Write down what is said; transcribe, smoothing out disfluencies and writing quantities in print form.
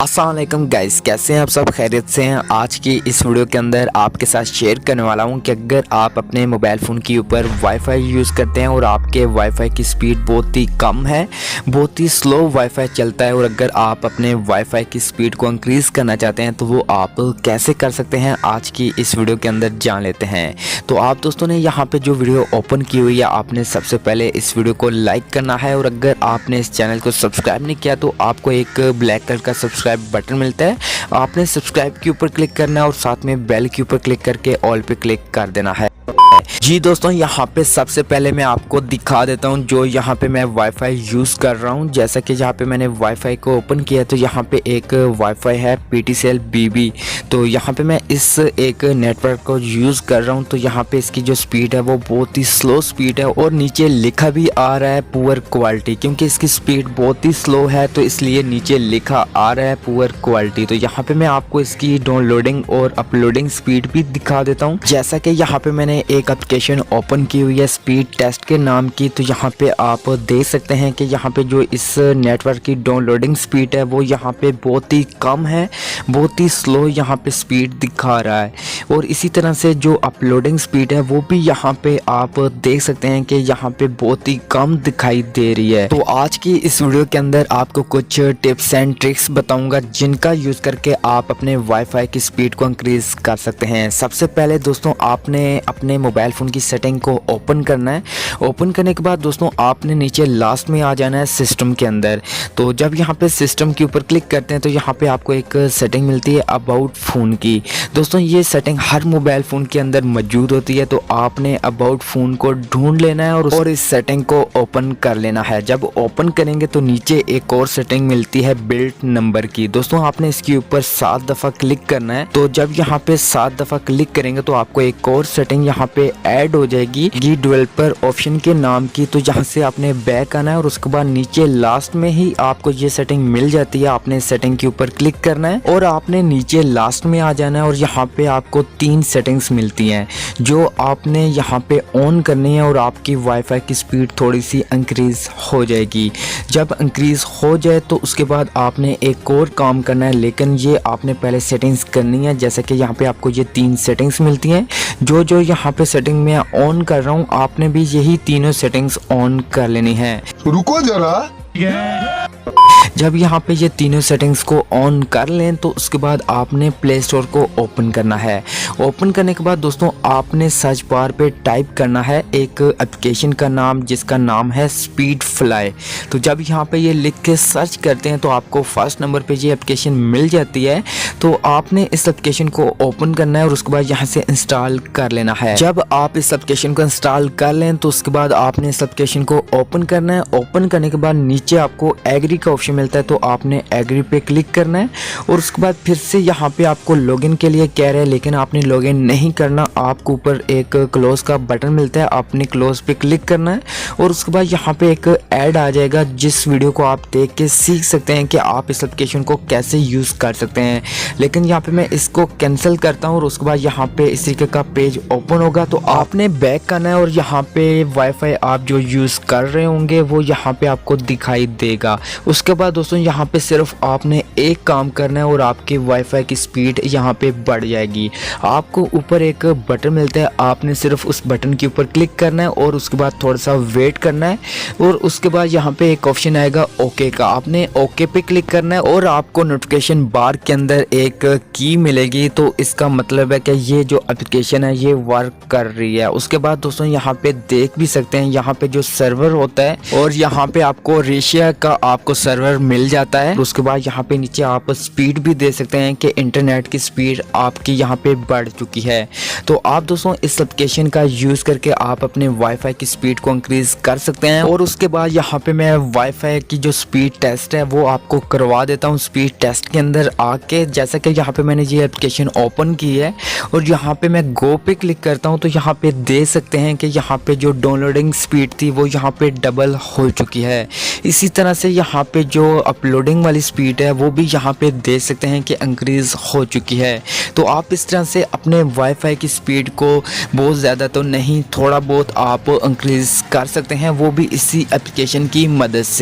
अस्सलाम वालेकुम गाइस, कैसे हैं आप सब? खैरियत से हैं। आज की इस वीडियो के अंदर आपके साथ शेयर करने वाला हूं कि अगर आप अपने मोबाइल फ़ोन के ऊपर वाईफाई यूज़ करते हैं और आपके वाईफाई की स्पीड बहुत ही कम है, बहुत ही स्लो वाईफाई चलता है, और अगर आप अपने वाईफाई की स्पीड को इंक्रीज़ करना चाहते हैं तो वो आप कैसे कर सकते हैं, आज की इस वीडियो के अंदर जान लेते हैं। तो आप दोस्तों ने यहाँ पर जो वीडियो ओपन की हुई है, आपने सबसे पहले इस वीडियो को लाइक करना है, और अगर आपने इस चैनल को सब्सक्राइब नहीं किया तो आपको एक ब्लैक कलर का सब्सक्राइब बटन मिलता है, आपने सब्सक्राइब के ऊपर क्लिक करना है और साथ में बेल के ऊपर क्लिक करके ऑल पे क्लिक कर देना है। जी दोस्तों, यहाँ पे सबसे पहले मैं आपको दिखा देता हूँ जो यहाँ पे मैं वाईफाई यूज़ कर रहा हूँ। जैसा कि यहाँ पे मैंने वाईफाई को ओपन किया तो यहाँ पे एक वाईफाई है PTCL BB। तो यहाँ पे मैं इस एक नेटवर्क को यूज़ कर रहा हूँ। तो यहाँ पे इसकी जो स्पीड है वो बहुत ही स्लो स्पीड है, और नीचे लिखा भी आ रहा है पुअर क्वालिटी, क्योंकि इसकी स्पीड बहुत ही स्लो है तो इसलिए नीचे लिखा आ रहा है पुअर क्वालिटी। तो यहाँ पे मैं आपको इसकी डाउनलोडिंग और अपलोडिंग स्पीड भी दिखा देता हूँ। जैसा कि यहाँ पे मैंने एक एप्लीकेशन ओपन की हुई है स्पीड टेस्ट के नाम की, तो यहाँ पे आप देख सकते हैं कि यहाँ पे जो इस नेटवर्क की डाउनलोडिंग स्पीड है वो यहाँ पे बहुत ही कम है, बहुत ही स्लो यहाँ पे स्पीड दिखा रहा है। और इसी तरह से जो अपलोडिंग स्पीड है वो भी यहाँ पे आप देख सकते हैं कि यहाँ पे बहुत ही कम दिखाई दे रही है। तो आज की इस वीडियो के अंदर आपको कुछ टिप्स एंड ट्रिक्स बताऊंगा जिनका यूज करके आप अपने वाईफाई की स्पीड को इंक्रीज कर सकते हैं। सबसे पहले दोस्तों, आपने अपने मोबाइल फ़ोन की सेटिंग को ओपन करना है। ओपन करने के बाद दोस्तों आपने नीचे लास्ट में आ जाना है सिस्टम के अंदर। तो जब यहाँ पे सिस्टम के ऊपर क्लिक करते हैं तो यहाँ पे आपको एक सेटिंग मिलती है अबाउट फ़ोन की। दोस्तों ये सेटिंग हर मोबाइल फ़ोन के अंदर मौजूद होती है, तो आपने अबाउट फ़ोन को ढूंढ लेना है और इस सेटिंग को ओपन कर लेना है। जब ओपन करेंगे तो नीचे एक और सेटिंग मिलती है बिल्ट नंबर की। दोस्तों आपने इसके ऊपर 7 दफ़ा क्लिक करना है। तो जब यहाँ पे 7 दफ़ा क्लिक करेंगे तो आपको एक और सेटिंग यहाँ पे ऐड हो जाएगी ये डेवलपर ऑप्शन के नाम की। तो यहाँ से आपने बैक आना है और उसके बाद नीचे लास्ट में ही आपको ये सेटिंग मिल जाती है। आपने सेटिंग के ऊपर क्लिक करना है और आपने नीचे लास्ट में आ जाना है, और यहाँ पे आपको 3 सेटिंग्स मिलती हैं जो आपने यहाँ पे ऑन करनी है, और आपकी वाईफाई की स्पीड थोड़ी सी इंक्रीज हो जाएगी। जब इंक्रीज हो जाए तो उसके बाद आपने एक और काम करना है, लेकिन ये आपने पहले सेटिंग्स करनी है। जैसे कि यहाँ पे आपको ये 3 सेटिंग्स मिलती हैं, जो यहाँ पे सेटिंग मैं ऑन कर रहा हूँ आपने भी यही तीनों सेटिंग्स ऑन कर लेनी है। रुको जरा। जब यहाँ पे ये तीनों सेटिंग्स को ऑन कर लें तो उसके बाद आपने प्ले स्टोर को ओपन करना है। ओपन करने के बाद दोस्तों आपने सर्च बार पे टाइप करना है एक एप्लीकेशन का नाम, जिसका नाम है स्पीड फ्लाई। तो जब यहाँ पे ये लिख के सर्च करते हैं तो आपको फर्स्ट नंबर पे ये एप्लीकेशन मिल जाती है। तो आपने इस एप्लीकेशन को ओपन करना है और उसके बाद यहाँ से इंस्टॉल कर लेना है। जब आप इस एप्लीकेशन को इंस्टॉल कर लें तो उसके बाद आपने इस एप्लीकेशन को ओपन करना है। ओपन करने के बाद नीचे आपको एग्री का ऑप्शन मिलता है, तो आपने एग्री पे क्लिक करना है, और उसके बाद फिर से यहाँ पे आपको लॉगिन के लिए कह रहे हैं, लेकिन आपने लॉगिन नहीं करना। आपको ऊपर एक क्लोज का बटन मिलता है, आपने क्लोज पे क्लिक करना है, और उसके बाद यहाँ पे एक ऐड आ जाएगा जिस वीडियो को आप देख के सीख सकते हैं कि आप इस एप्लीकेशन को कैसे यूज़ कर सकते हैं। लेकिन यहाँ पे मैं इसको कैंसिल करता हूँ, और उसके बाद यहाँ पे इस तरीके का पेज ओपन होगा। तो आपने बैक करना है और यहाँ पे वाईफाई आप जो यूज़ कर रहे होंगे वो यहाँ पे आपको दिखाई देगा। उसके बाद दोस्तों यहाँ पे सिर्फ आपने एक काम करना है और आपके वाईफाई की स्पीड यहाँ पे बढ़ जाएगी। आपको ऊपर एक बटन मिलता है, आपने सिर्फ उस बटन के ऊपर क्लिक करना है और उसके बाद थोड़ा सा वेट करना है, और उसके बाद यहाँ पे एक ऑप्शन आएगा ओके का, आपने ओके पे क्लिक करना है और आपको नोटिफिकेशन बार के अंदर एक की मिलेगी। तो इसका मतलब है कि ये जो एप्लीकेशन है ये वर्क कर रही है। उसके बाद दोस्तों यहाँ पे देख भी सकते हैं, यहाँ पे जो सर्वर होता है और यहाँ पे आपको रशिया का आपको सर्वर मिल जाता है। उसके बाद यहाँ पे नीचे आप स्पीड भी दे सकते हैं कि इंटरनेट की स्पीड आपकी यहाँ पे बढ़ चुकी है। तो आप दोस्तों इस एप्लीकेशन का यूज करके आप अपने वाईफाई की स्पीड को इंक्रीज कर सकते हैं। और उसके बाद यहाँ पे मैं वाईफाई की जो स्पीड टेस्ट है वो आपको करवा देता हूँ स्पीड टेस्ट के अंदर आके। जैसा कि यहाँ पे मैंने ये एप्लीकेशन ओपन की है और यहाँ पे मैं गो पे क्लिक करता हूँ, तो यहाँ पे देख सकते हैं कि यहाँ पे जो डाउनलोडिंग स्पीड थी वो यहाँ पे डबल हो चुकी है। इसी तरह से यहाँ पे जो अपलोडिंग वाली स्पीड है वो भी यहाँ पे देख सकते हैं कि इंक्रीज हो चुकी है। तो आप इस तरह से अपने वाईफाई की स्पीड को बहुत ज़्यादा तो नहीं, थोड़ा बहुत आप इंक्रीज कर सकते हैं, वो भी इसी एप्लीकेशन की मदद से।